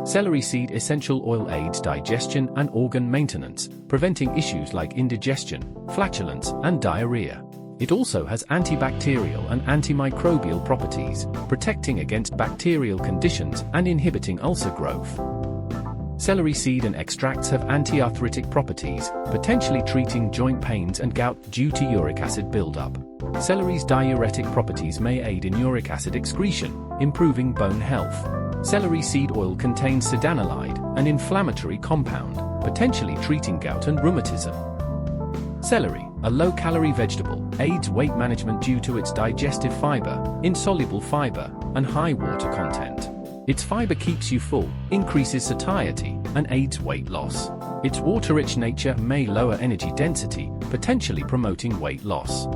Celery seed essential oil aids digestion and organ maintenance, preventing issues like indigestion, flatulence, and diarrhea. It also has antibacterial and antimicrobial properties, protecting against bacterial conditions and inhibiting ulcer growth. Celery seed and extracts have anti-arthritic properties, potentially treating joint pains and gout due to uric acid buildup. Celery's diuretic properties may aid in uric acid excretion, improving bone health. Celery seed oil contains cedanolide, an inflammatory compound, potentially treating gout and rheumatism. Celery, a low-calorie vegetable, aids weight management due to its digestive fiber, insoluble fiber, and high water content. Its fiber keeps you full, increases satiety, and aids weight loss. Its water-rich nature may lower energy density, potentially promoting weight loss.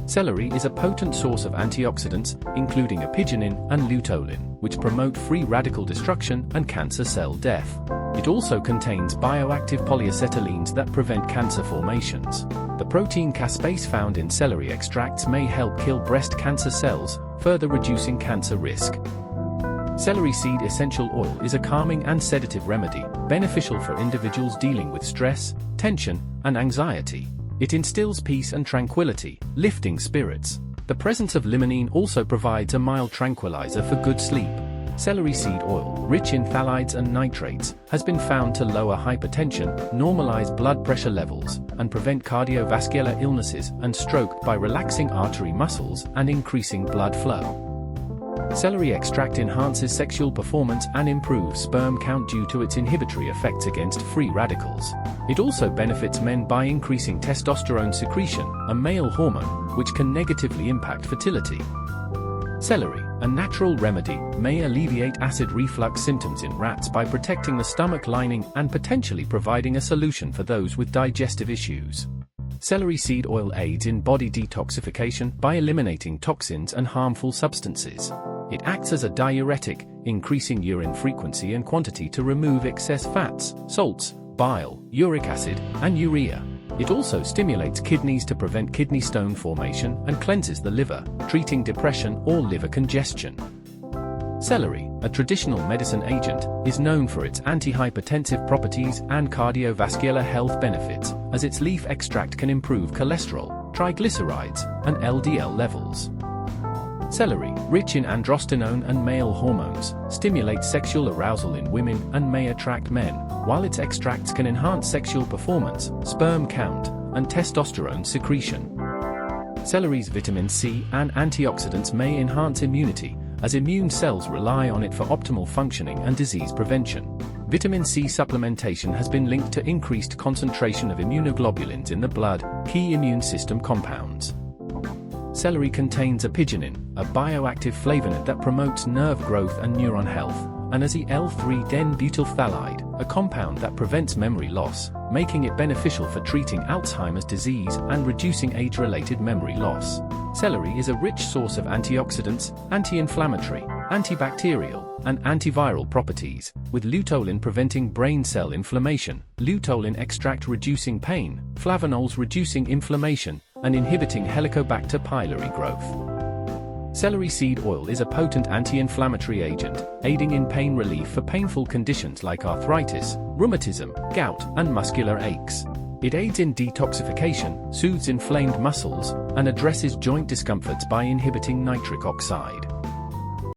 Celery is a potent source of antioxidants, including apigenin and luteolin, which promote free radical destruction and cancer cell death. It also contains bioactive polyacetylines that prevent cancer formations. The protein caspase found in celery extracts may help kill breast cancer cells, further reducing cancer risk. Celery seed essential oil is a calming and sedative remedy, beneficial for individuals dealing with stress, tension, and anxiety. It instills peace and tranquility, lifting spirits. The presence of limonene also provides a mild tranquilizer for good sleep. Celery seed oil, rich in phthalides and nitrates, has been found to lower hypertension, normalize blood pressure levels, and prevent cardiovascular illnesses and stroke by relaxing artery muscles and increasing blood flow. Celery extract enhances sexual performance and improves sperm count due to its inhibitory effects against free radicals. It also benefits men by increasing testosterone secretion, a male hormone, which can negatively impact fertility. Celery, a natural remedy, may alleviate acid reflux symptoms in rats by protecting the stomach lining and potentially providing a solution for those with digestive issues. Celery seed oil aids in body detoxification by eliminating toxins and harmful substances. It acts as a diuretic, increasing urine frequency and quantity to remove excess fats, salts, bile, uric acid, and urea. It also stimulates kidneys to prevent kidney stone formation and cleanses the liver, treating depression or liver congestion. Celery, a traditional medicine agent, is known for its antihypertensive properties and cardiovascular health benefits, as its leaf extract can improve cholesterol, triglycerides, and LDL levels. Celery, rich in androstenone and male hormones, stimulates sexual arousal in women and may attract men, while its extracts can enhance sexual performance, sperm count, and testosterone secretion. Celery's vitamin C and antioxidants may enhance immunity, as immune cells rely on it for optimal functioning and disease prevention. Vitamin C supplementation has been linked to increased concentration of immunoglobulins in the blood, key immune system compounds. Celery contains apigenin, a bioactive flavonoid that promotes nerve growth and neuron health, and as L3-den-butylphthalide, a compound that prevents memory loss, making it beneficial for treating Alzheimer's disease and reducing age-related memory loss. Celery is a rich source of antioxidants, anti-inflammatory, antibacterial, and antiviral properties, with luteolin preventing brain cell inflammation, luteolin extract reducing pain, flavonols reducing inflammation, and inhibiting Helicobacter pylori growth. Celery seed oil is a potent anti-inflammatory agent, aiding in pain relief for painful conditions like arthritis, rheumatism, gout, and muscular aches. It aids in detoxification, soothes inflamed muscles, and addresses joint discomforts by inhibiting nitric oxide.